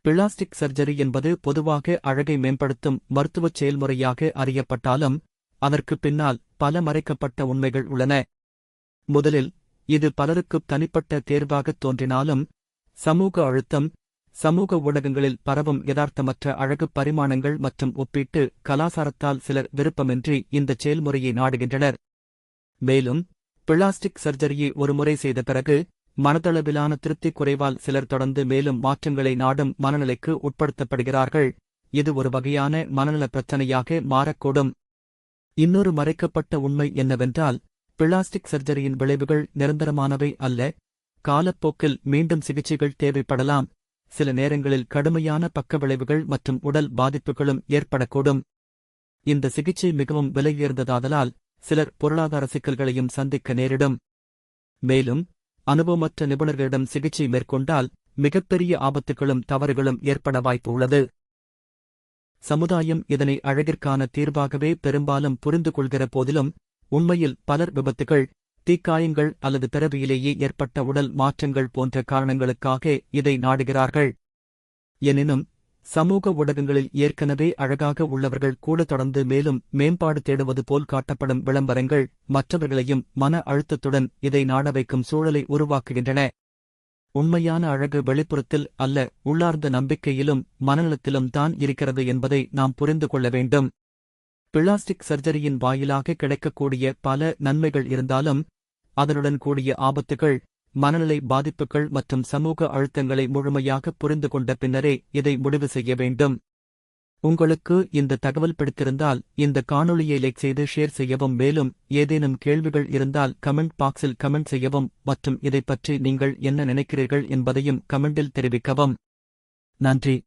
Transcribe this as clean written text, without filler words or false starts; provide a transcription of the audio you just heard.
Plastic surgery என்பது பொதுவாக அழகை மேம்படுத்தும் மருத்துவச் செயல்முறையாக அறியப்பட்டாலும் அதற்கு பின்னால் பல மறைக்கப்பட்ட உண்மைகள் உள்ளன. முதலில் இது பலருக்குத் தனிப்பட்ட தேர்வாகத் தோன்றினாலும் சமூக அழுத்தம், சமூக ஊடகங்களில் பரவும் யதார்த்தமற்ற அழகு பரிமாணங்கள் மற்றும் ஒப்பீட்டு கலாசாரத்தால் சிலர் விருப்பமின்றி இந்தச் செயல்முறையை நாடுகின்றனர். மேலும் பிளாஸ்டிக் சர்ஜரியை ஒருமுறை செய்த பிறகு மனதளவிலான திருப்தி குறைவால் சிலர் தொடர்ந்து மேலும் மாற்றங்களை நாடும் மனநிலைக்கு உட்படுத்தப்படுகிறார்கள். இது ஒரு வகையான மனநல பிரச்சனையாக மாறக்கூடும். இன்னொரு மறைக்கப்பட்ட உண்மை என்னவென்றால், பிளாஸ்டிக் சர்ஜரியின் விளைவுகள் நிரந்தரமானவை அல்ல. காலப்போக்கில் மீண்டும் சிகிச்சைகள் தேவைப்படலாம். சில நேரங்களில் கடுமையான பக்க விளைவுகள் மற்றும் உடல் பாதிப்புகளும் ஏற்படக்கூடும். இந்த சிகிச்சை மிகவும் விலையுயர்ந்ததாதலால் சிலர் பொருளாதார சிக்கல்களையும் சந்திக்க நேரிடும். மேலும் அனுபவமற்ற நிபுணர்களிடம் சிகிச்சை மேற்கொண்டால் மிகப்பெரிய ஆபத்துகளும் தவறுகளும் ஏற்பட வாய்ப்பு உள்ளது. சமுதாயம் இதனை அழகிற்கான தீர்வாகவே பெரும்பாலும் புரிந்து கொள்கிற போதிலும் உண்மையில் பலர் விபத்துகள், தீக்காயங்கள் அல்லது பிறவியிலேயே ஏற்பட்ட உடல் மாற்றங்கள் போன்ற காரணங்களுக்காக இதை நாடுகிறார்கள். எனினும் சமூக ஊடகங்களில் ஏற்கனவே அழகாக உள்ளவர்கள் கூட தொடர்ந்து மேலும் மேம்பாடு தேடுவது போல் காட்டப்படும் விளம்பரங்கள் மற்றவர்களையும் மன அழுத்தத்துடன் இதை நாட வைக்கும் சூழலை உருவாக்குகின்றன. உண்மையான அழகு வெளிப்புறத்தில் அல்ல, உள்ளார்ந்த நம்பிக்கையிலும் மனநலத்திலும் தான் இருக்கிறது என்பதை நாம் புரிந்து கொள்ள வேண்டும். பிளாஸ்டிக் சர்ஜரியின் வாயிலாக கிடைக்கக்கூடிய பல நன்மைகள் இருந்தாலும் அதனுடன் கூடிய ஆபத்துகள், மனநிலை பாதிப்புகள் மற்றும் சமூக அழுத்தங்களை முழுமையாக புரிந்து கொண்ட பின்னரே இதை முடிவு செய்ய வேண்டும். உங்களுக்கு இந்த தகவல் பிடித்திருந்தால் இந்த காணொளியை லைக் செய்து ஷேர் செய்யவும். மேலும் ஏதேனும் கேள்விகள் இருந்தால் கமெண்ட் பாக்ஸில் கமெண்ட் செய்யவும் மற்றும் இதைப்பற்றி நீங்கள் என்ன நினைக்கிறீர்கள் என்பதையும் கமெண்டில் தெரிவிக்கவும். நன்றி.